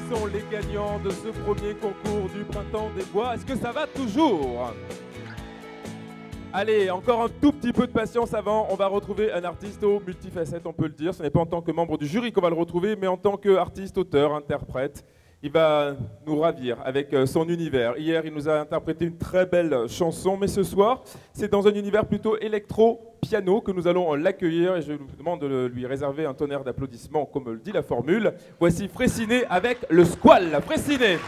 sont les gagnants de ce premier concours du Printemps des Bois. Est-ce que ça va toujours? Allez, encore un tout petit peu de patience avant. On va retrouver un artiste aux multifacettes, on peut le dire. Ce n'est pas en tant que membre du jury qu'on va le retrouver, mais en tant qu'artiste, auteur, interprète. Il va nous ravir avec son univers. Hier, il nous a interprété une très belle chanson, mais ce soir, c'est dans un univers plutôt électro-piano que nous allons l'accueillir et je vous demande de lui réserver un tonnerre d'applaudissements, comme le dit la formule. Voici Fraissinet avec le Squall. Fraissinet.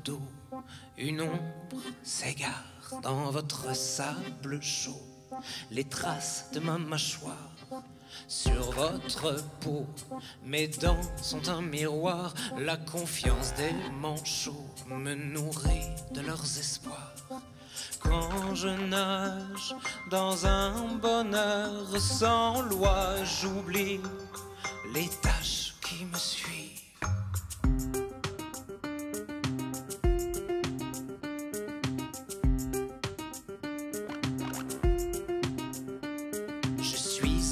Dos, une ombre s'égare dans votre sable chaud, les traces de ma mâchoire sur votre peau. Mes dents sont un miroir, la confiance des manchots me nourrit de leurs espoirs. Quand je nage dans un bonheur sans loi, j'oublie les tâches qui me suivent.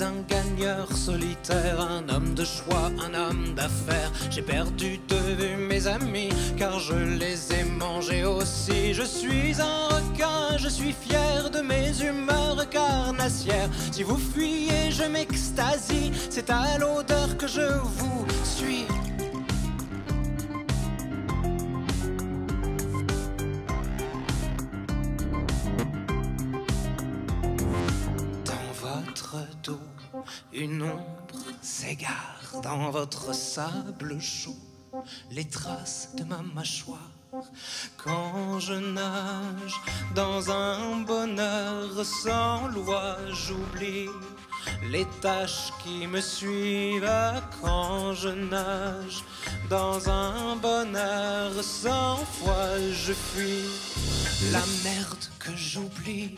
Un gagneur solitaire, un homme de choix, un homme d'affaires. J'ai perdu de vue mes amis, car je les ai mangés aussi. Je suis un requin, je suis fier de mes humeurs carnassières. Si vous fuyez, je m'extasie, c'est à l'odeur que je vous suis. Une ombre s'égare dans votre sable chaud, les traces de ma mâchoire. Quand je nage dans un bonheur sans loi, j'oublie les tâches qui me suivent. Quand je nage dans un bonheur sans foi, je fuis la merde que j'oublie.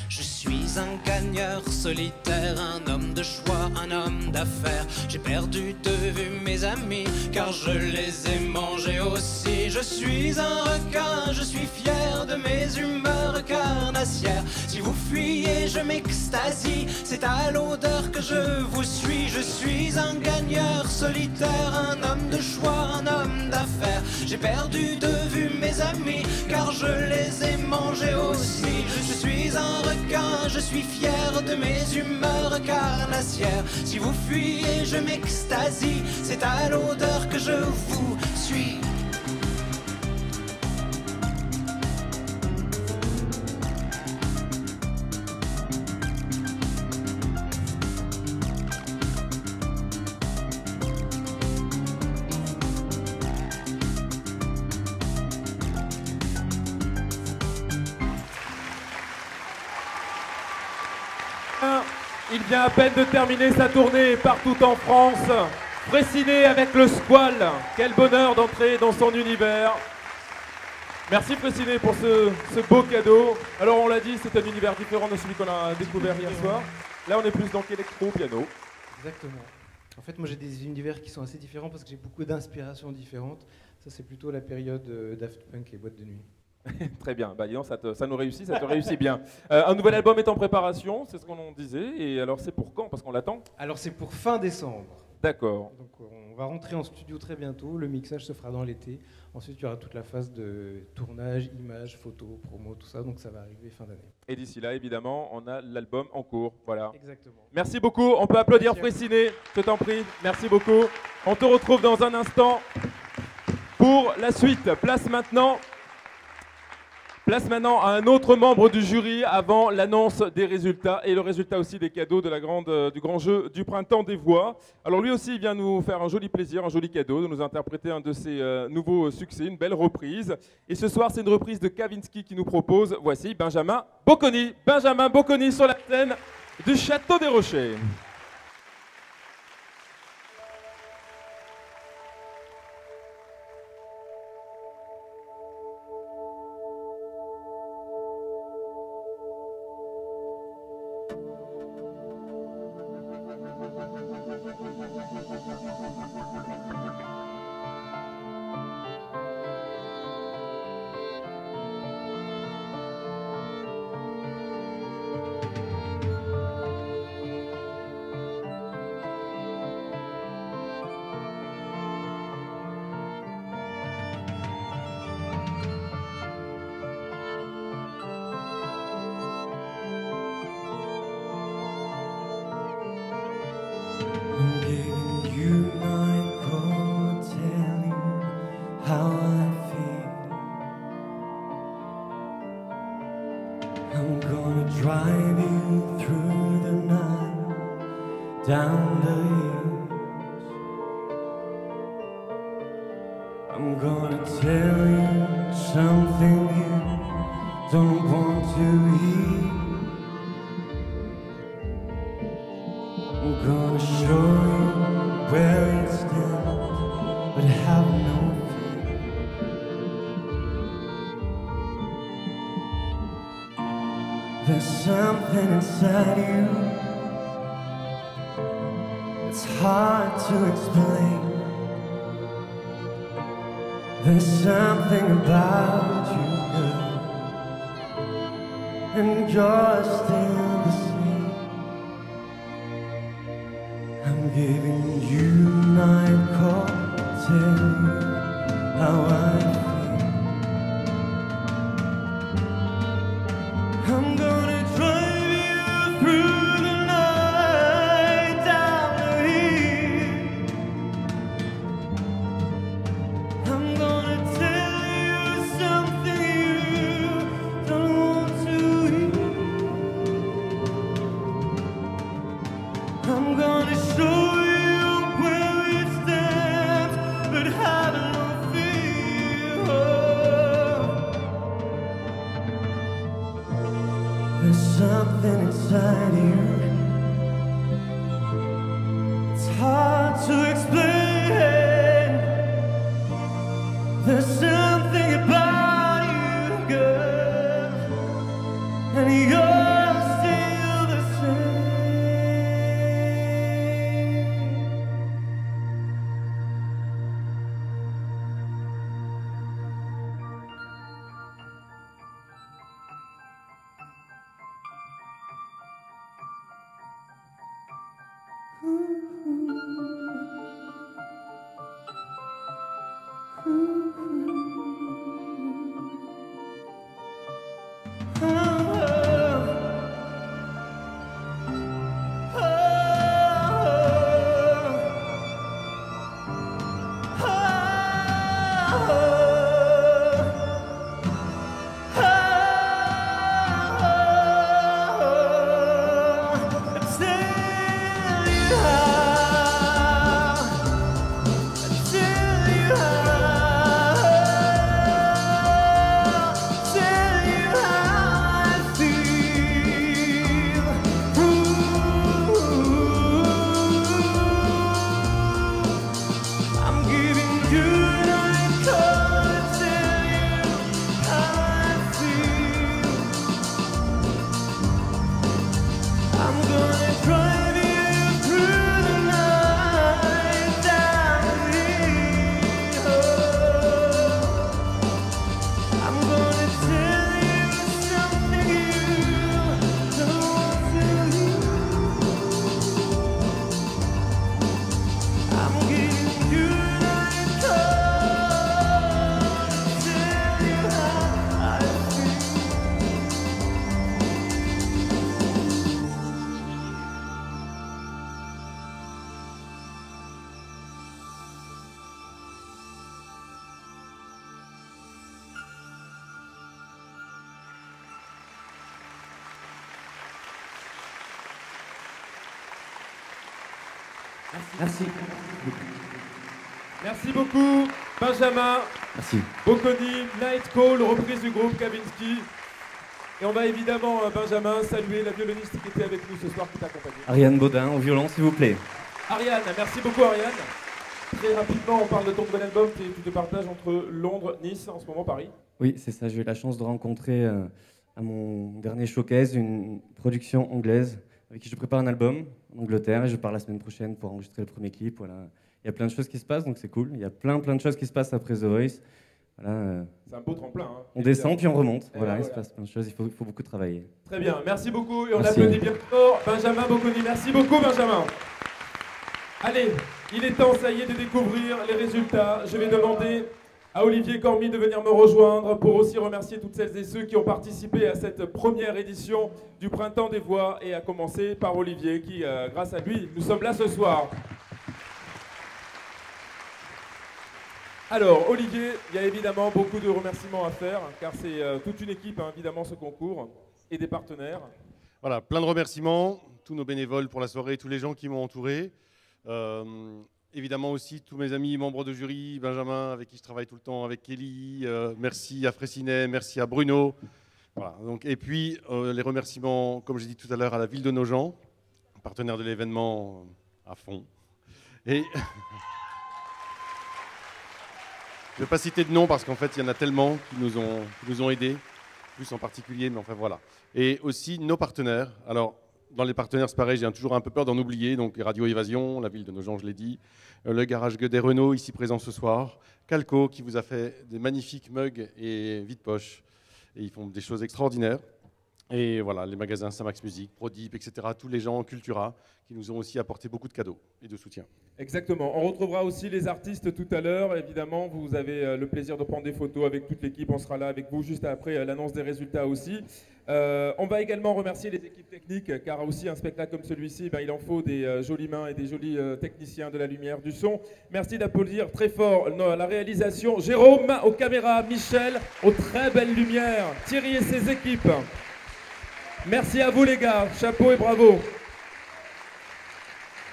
Je suis un gagneur solitaire, un homme de choix, un homme d'affaires. J'ai perdu de vue mes amis, car je les ai mangés aussi. Je suis un requin, je suis fier de mes humeurs carnassières. Si vous fuyez, je m'extasie, c'est à l'odeur que je vous suis. Je suis un gagneur solitaire, un homme de choix, un homme d'affaires. J'ai perdu de vue mes amis, car je les ai mangés aussi. Je suis un requin, je suis fier de mes humeurs carnassières. Si vous fuyez, je m'extasie, c'est à l'odeur que je vous suis. Il vient à peine de terminer sa tournée partout en France. Fraissinet avec le Squall. Quel bonheur d'entrer dans son univers. Merci Fraissinet pour ce beau cadeau. Alors on l'a dit, c'est un univers différent de celui qu'on a découvert hier soir. Là on est plus dans l'électro-piano. Exactement. En fait moi j'ai des univers qui sont assez différents parce que j'ai beaucoup d'inspirations différentes. Ça c'est plutôt la période Daft Punk et boîte de nuit. Très bien, bah, disons, ça nous réussit, ça te réussit bien. Un nouvel album est en préparation, c'est ce qu'on disait, et alors c'est pour quand? Parce qu'on l'attend. Alors c'est pour fin décembre. D'accord. Donc on va rentrer en studio très bientôt, le mixage se fera dans l'été. Ensuite il y aura toute la phase de tournage, images, photos, promo, tout ça, donc ça va arriver fin d'année. Et d'ici là, évidemment, on a l'album en cours, voilà. Exactement. Merci beaucoup, on peut applaudir Fraissinet, je t'en prie, merci beaucoup. On te retrouve dans un instant pour la suite. Place maintenant à un autre membre du jury avant l'annonce des résultats et le résultat aussi des cadeaux de du grand jeu du Printemps des Voix. Alors lui aussi il vient nous faire un joli plaisir, un joli cadeau, de nous interpréter un de ses nouveaux succès, une belle reprise. Et ce soir c'est une reprise de Kavinsky qui nous propose, voici Benjamin Bocconi. Benjamin Bocconi sur la scène du Château des Rochers. I'm gonna tell you something you don't want to hear. I'm gonna show you where it stands, but have no fear. There's something inside you, it's hard to explain. There's something about you, girl, and you're still the same. I'm giving you a night call to tell you how I feel. I'm gonna drive you through the night down the hill. I'm gonna tell you something you don't want to hear. I'm gonna show you where it stands, but have no fear. There's something inside you, it's hard to explain. There's something about you, girl, and you're still the same. Merci. Merci beaucoup, Benjamin. Merci. Bocconi, Night Call, reprise du groupe Kavinsky. Et on va évidemment, Benjamin, saluer la violoniste qui était avec nous ce soir, qui t'accompagnait. Ariane Baudin au violon, s'il vous plaît. Ariane, merci beaucoup Ariane. Très rapidement, on parle de ton nouvel album, tu te partages entre Londres, Nice, en ce moment Paris. Oui, c'est ça. J'ai eu la chance de rencontrer à mon dernier showcase une production anglaise avec qui je prépare un album en Angleterre et je pars la semaine prochaine pour enregistrer le premier clip. Voilà. Il y a plein de choses qui se passent, donc c'est cool. Il y a plein de choses qui se passent après The Voice. Voilà, c'est un beau tremplin. Hein, on descend puis on remonte. Voilà, voilà, il se passe plein de choses, il faut beaucoup travailler. Très bien, merci beaucoup et on Merci. applaudit bien fort Benjamin Bocconi. Merci beaucoup Benjamin. Allez, il est temps, ça y est, de découvrir les résultats. Je vais demander à Olivier Cormy de venir me rejoindre pour aussi remercier toutes celles et ceux qui ont participé à cette première édition du Printemps des Voix et à commencer par Olivier qui, grâce à lui, nous sommes là ce soir. Alors, Olivier, il y a évidemment beaucoup de remerciements à faire, car c'est toute une équipe, hein, évidemment, ce concours, et des partenaires. Voilà, plein de remerciements, tous nos bénévoles pour la soirée, tous les gens qui m'ont entouré. évidemment aussi tous mes amis membres de jury, Benjamin, avec qui je travaille tout le temps, avec Kelly, merci à Fraissinet, merci à Bruno. Voilà, donc, et puis les remerciements, comme j'ai dit tout à l'heure, à la ville de Nogent, partenaire de l'événement à fond. Et je ne vais pas citer de nom parce qu'en fait, il y en a tellement qui nous ont aidés, plus en particulier, mais enfin voilà. Et aussi nos partenaires. Alors, dans les partenaires, c'est pareil, j'ai toujours un peu peur d'en oublier. Donc, Radio Évasion, la ville de Nogent, je l'ai dit. Le garage Gueudet Renault, ici présent ce soir. Calco, qui vous a fait des magnifiques mugs et vide-poche. Et ils font des choses extraordinaires. Et voilà, les magasins Saint-Max Musique, Prodip, etc. Tous les gens Cultura qui nous ont aussi apporté beaucoup de cadeaux et de soutien. Exactement. On retrouvera aussi les artistes tout à l'heure. Évidemment, vous avez le plaisir de prendre des photos avec toute l'équipe. On sera là avec vous juste après l'annonce des résultats aussi. On va également remercier les équipes techniques, car aussi un spectacle comme celui-ci, il en faut des jolies mains et des jolis techniciens de la lumière, du son. Merci d'applaudir très fort la réalisation. Jérôme aux caméras, Michel aux très belles lumières, Thierry et ses équipes. Merci à vous les gars, chapeau et bravo.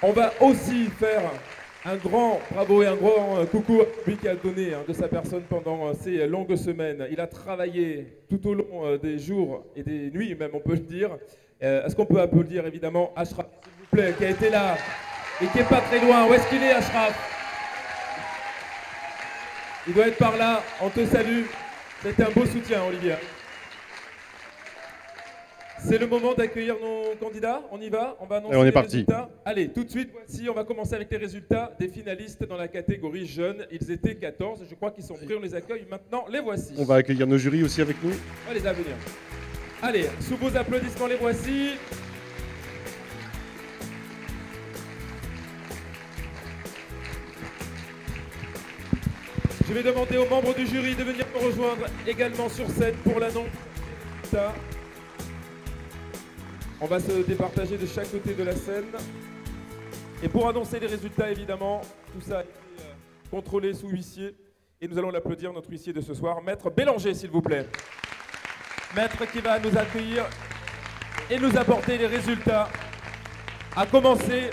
On va aussi faire un grand bravo et un grand coucou à lui qui a donné de sa personne pendant ces longues semaines. Il a travaillé tout au long des jours et des nuits même, on peut le dire. Est-ce qu'on peut applaudir évidemment Ashraf, s'il vous plaît, qui a été là et qui n'est pas très loin. Où est-ce qu'il est, Ashraf? Il doit être par là, on te salue. C'était un beau soutien, Olivier. C'est le moment d'accueillir nos candidats. On y va, on va annoncer les résultats. Allez, tout de suite, voici, on va commencer avec les résultats des finalistes dans la catégorie jeunes. Ils étaient 14, je crois qu'ils sont prêts, on les accueille maintenant. Les voici. On va accueillir nos jurys aussi avec nous. On va les venir. Allez, sous vos applaudissements, les voici. Je vais demander aux membres du jury de venir me rejoindre également sur scène pour l'annonce. On va se départager de chaque côté de la scène. Et pour annoncer les résultats, évidemment, tout ça a été contrôlé sous huissier. Et nous allons l'applaudir, notre huissier de ce soir, Maître Bélanger, s'il vous plaît. Maître qui va nous accueillir et nous apporter les résultats, à commencer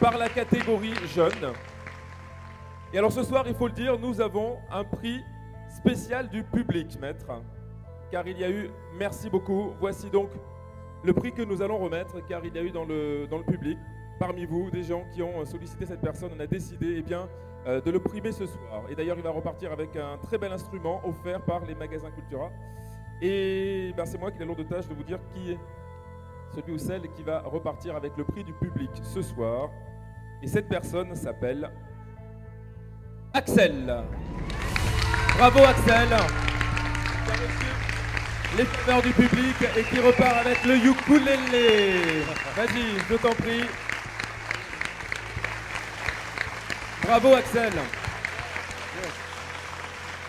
par la catégorie jeune. Et alors ce soir, il faut le dire, nous avons un prix spécial du public, Maître. Car il y a eu, merci beaucoup, voici donc le prix que nous allons remettre, car il y a eu dans le public, parmi vous, des gens qui ont sollicité cette personne. On a décidé de le primer ce soir. Et d'ailleurs, il va repartir avec un très bel instrument offert par les magasins Cultura. Et c'est moi qui ai la lourde tâche de vous dire qui est celui ou celle qui va repartir avec le prix du public ce soir. Et cette personne s'appelle Axel. Bravo Axel. Les faveurs du public et qui repart avec le ukulélé. Vas-y, je t'en prie. Bravo Axel.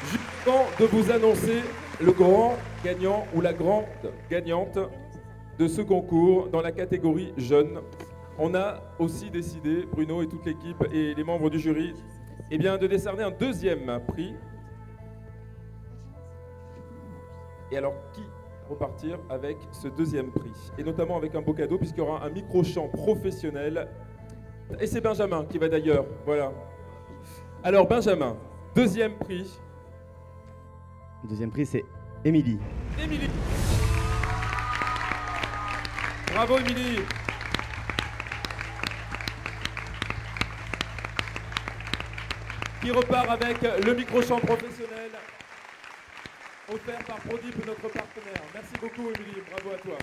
Juste temps de vous annoncer le grand gagnant ou la grande gagnante de ce concours dans la catégorie jeune. On a aussi décidé, Bruno et toute l'équipe et les membres du jury, de décerner un deuxième prix. Et alors, qui repartir avec ce deuxième prix? Et notamment avec un beau cadeau, puisqu'il y aura un micro-chant professionnel. Et c'est Benjamin qui va d'ailleurs, voilà. Alors, Benjamin, deuxième prix. Le deuxième prix, c'est Émilie. Émilie. Bravo, Émilie. Qui repart avec le micro-chant professionnel. Offert par Prodip, notre partenaire. Merci beaucoup, Émilie. Bravo à toi.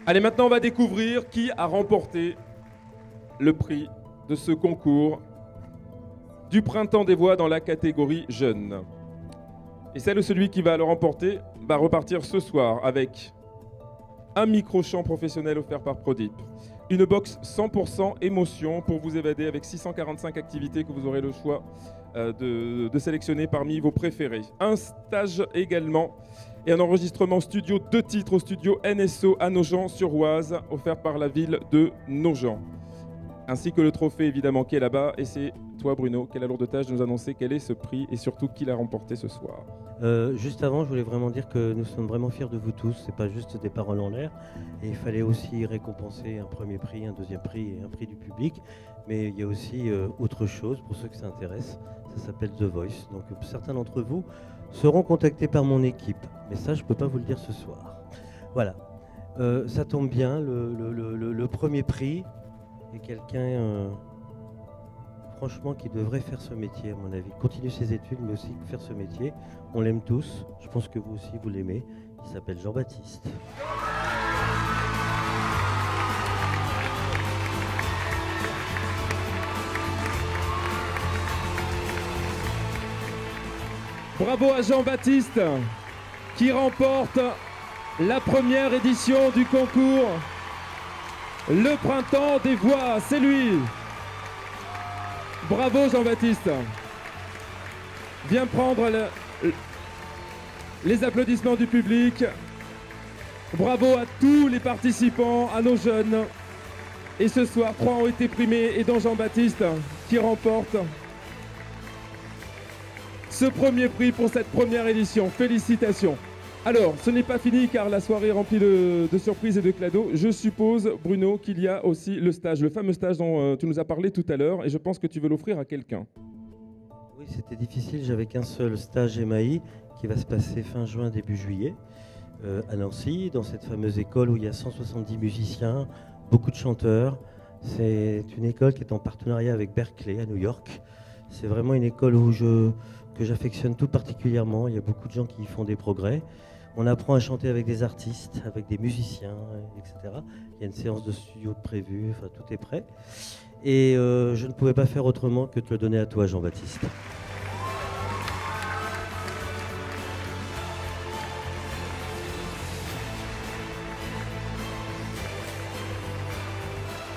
Allez, maintenant, on va découvrir qui a remporté le prix de ce concours du Printemps des Voix dans la catégorie jeunes. Et celle ou celui qui va le remporter va repartir ce soir avec un micro-chant professionnel offert par Prodip, une box 100% émotion pour vous évader avec 645 activités que vous aurez le choix de sélectionner parmi vos préférés. Un stage également et un enregistrement studio 2 titres au studio NSO à Nogent-sur-Oise, offert par la ville de Nogent. ainsi que le trophée évidemment qui est là-bas. Et c'est toi Bruno qui a la lourde tâche de nous annoncer quel est ce prix et surtout qui l'a remporté ce soir. Juste avant, je voulais vraiment dire que nous sommes vraiment fiers de vous tous. C'est pas juste des paroles en l'air. Et il fallait aussi récompenser un premier prix, un deuxième prix et un prix du public. Mais il y a aussi autre chose pour ceux que ça intéresse. Ça s'appelle The Voice. Donc certains d'entre vous seront contactés par mon équipe. Mais ça, je peux pas vous le dire ce soir. Voilà. Ça tombe bien. Le premier prix est quelqu'un... franchement, qui devrait faire ce métier, à mon avis. Continuer ses études, mais aussi faire ce métier. On l'aime tous. Je pense que vous aussi, vous l'aimez. Il s'appelle Jean-Baptiste. Bravo à Jean-Baptiste qui remporte la première édition du concours Le Printemps des Voix. C'est lui. Bravo Jean-Baptiste. Viens prendre les applaudissements du public. Bravo à tous les participants, à nos jeunes. Et ce soir, 3 ont été primés et dont Jean-Baptiste qui remporte ce premier prix pour cette première édition. Félicitations. Alors, ce n'est pas fini car la soirée est remplie de surprises et de cadeaux. Je suppose, Bruno, qu'il y a aussi le stage, le fameux stage dont tu nous as parlé tout à l'heure et je pense que tu veux l'offrir à quelqu'un. Oui, c'était difficile. J'avais qu'un seul stage MAI qui va se passer fin juin, début juillet à Nancy, dans cette fameuse école où il y a 170 musiciens, beaucoup de chanteurs. C'est une école qui est en partenariat avec Berkeley à New York. C'est vraiment une école que j'affectionne tout particulièrement. Il y a beaucoup de gens qui y font des progrès. On apprend à chanter avec des artistes, avec des musiciens, etc. Il y a une séance de studio prévue, enfin tout est prêt. Et je ne pouvais pas faire autrement que de te le donner à toi, Jean-Baptiste.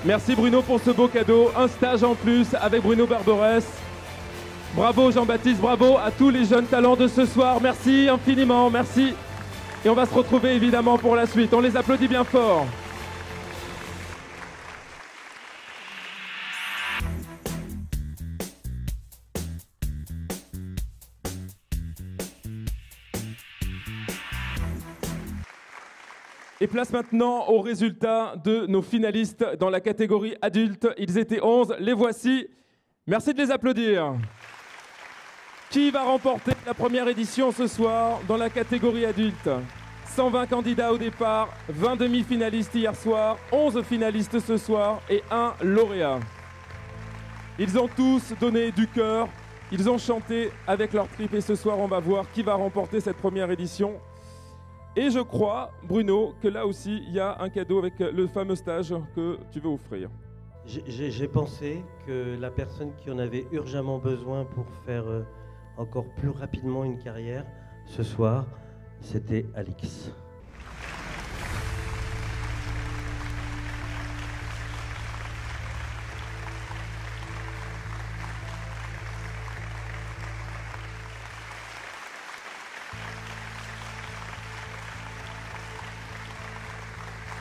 Merci Bruno pour ce beau cadeau. Un stage en plus avec Bruno Barberès. Bravo Jean-Baptiste, bravo à tous les jeunes talents de ce soir. Merci infiniment, merci. Et on va se retrouver évidemment pour la suite. On les applaudit bien fort. Et place maintenant aux résultats de nos finalistes dans la catégorie adulte. Ils étaient 11, les voici. Merci de les applaudir. Qui va remporter la première édition ce soir dans la catégorie adulte? 120 candidats au départ, 20 demi-finalistes hier soir, 11 finalistes ce soir et 1 lauréat. Ils ont tous donné du cœur, ils ont chanté avec leur trip et ce soir on va voir qui va remporter cette première édition. Et je crois, Bruno, que là aussi il y a un cadeau avec le fameux stage que tu veux offrir. J'ai pensé que la personne qui en avait urgemment besoin pour faire encore plus rapidement une carrière ce soir, c'était Alix.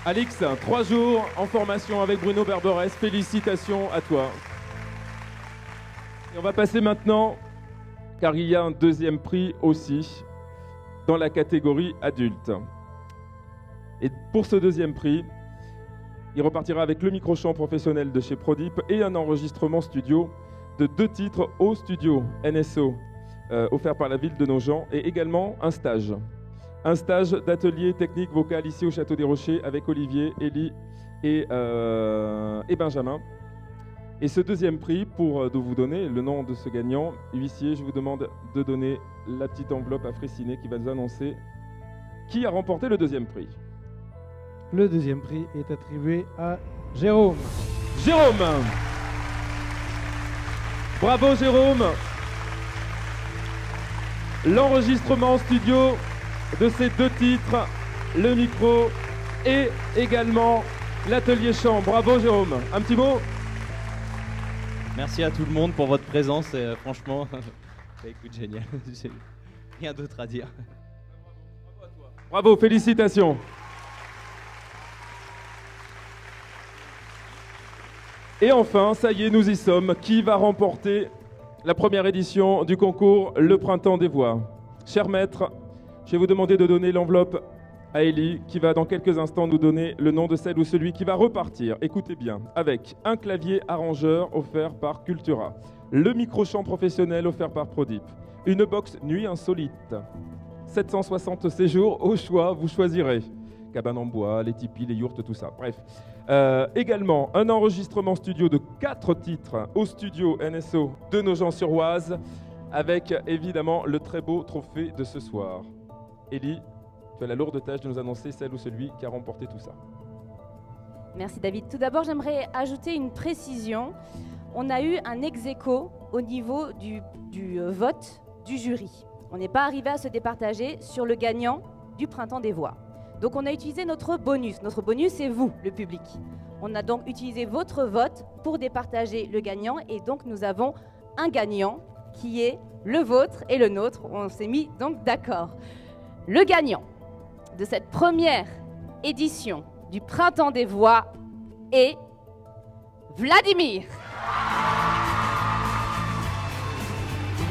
Alix, 3 jours en formation avec Bruno Barberès. Félicitations à toi. Et on va passer maintenant, car il y a un deuxième prix aussi dans la catégorie adulte. Et pour ce deuxième prix, il repartira avec le micro-chant professionnel de chez Prodip et un enregistrement studio de 2 titres au studio NSO, offert par la ville de Nogent, et également un stage. Un stage d'atelier technique vocal ici au Château des Rochers avec Olivier, Élie et Benjamin. Et ce deuxième prix, pour de vous donner le nom de ce gagnant, huissier, je vous demande de donner la petite enveloppe à Fraissinet qui va nous annoncer qui a remporté le deuxième prix. Le deuxième prix est attribué à Jérôme. Jérôme! Bravo Jérôme! L'enregistrement studio de ces 2 titres, le micro et également l'atelier chant. Bravo Jérôme. Un petit mot? Merci à tout le monde pour votre présence et franchement, écoute, génial. J'ai rien d'autre à dire. Bravo à toi. Bravo, félicitations. Et enfin, ça y est, nous y sommes. Qui va remporter la première édition du concours Le Printemps des Voix? Cher maître, je vais vous demander de donner l'enveloppe à Ellie, qui va dans quelques instants nous donner le nom de celle ou celui qui va repartir, écoutez bien, avec un clavier arrangeur offert par Cultura, le micro-chant professionnel offert par Prodip, une box nuit insolite, 760 séjours au choix, vous choisirez. Cabane en bois, les tipis, les yourtes, tout ça. Bref. Également, un enregistrement studio de 4 titres au studio NSO de Nogent-sur-Oise, avec évidemment le très beau trophée de ce soir. Ellie, tu as la lourde tâche de nous annoncer celle ou celui qui a remporté tout ça. Merci David. Tout d'abord, j'aimerais ajouter une précision. On a eu un ex-aequo au niveau du vote du jury. On n'est pas arrivé à se départager sur le gagnant du Printemps des Voix. Donc on a utilisé notre bonus. Notre bonus, c'est vous, le public. On a donc utilisé votre vote pour départager le gagnant et donc nous avons un gagnant qui est le vôtre et le nôtre. On s'est mis donc d'accord. Le gagnant de cette première édition du Printemps des Voix est Vladimir.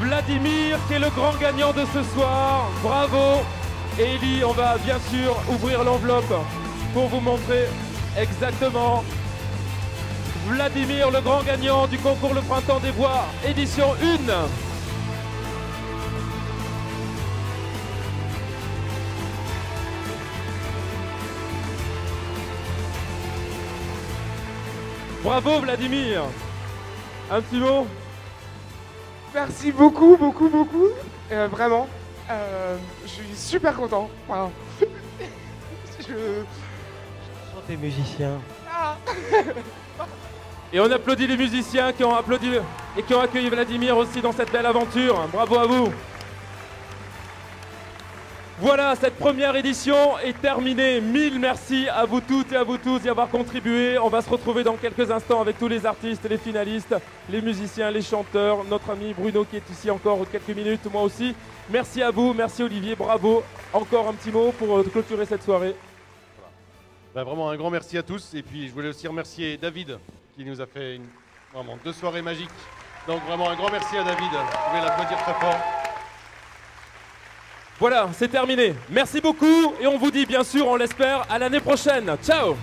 Vladimir qui est le grand gagnant de ce soir. Bravo. Et Ellie, on va bien sûr ouvrir l'enveloppe pour vous montrer exactement Vladimir, le grand gagnant du concours Le Printemps des Voix, édition 1. Bravo Vladimir. Un petit mot? Merci beaucoup, beaucoup, beaucoup. Vraiment. Je suis super content. Voilà. Tes musiciens. Ah. Et on applaudit les musiciens qui ont applaudi et qui ont accueilli Vladimir aussi dans cette belle aventure. Bravo à vous. Voilà, cette première édition est terminée. Mille merci à vous toutes et à vous tous d'y avoir contribué. On va se retrouver dans quelques instants avec tous les artistes, les finalistes, les musiciens, les chanteurs, notre ami Bruno qui est ici encore quelques minutes, moi aussi. Merci à vous, merci Olivier, bravo. Encore un petit mot pour clôturer cette soirée. Voilà. Vraiment un grand merci à tous. Et puis je voulais aussi remercier David qui nous a fait vraiment 2 soirées magiques. Donc vraiment un grand merci à David. Vous pouvez l'applaudir très fort. Voilà, c'est terminé. Merci beaucoup et on vous dit bien sûr, on l'espère, à l'année prochaine. Ciao!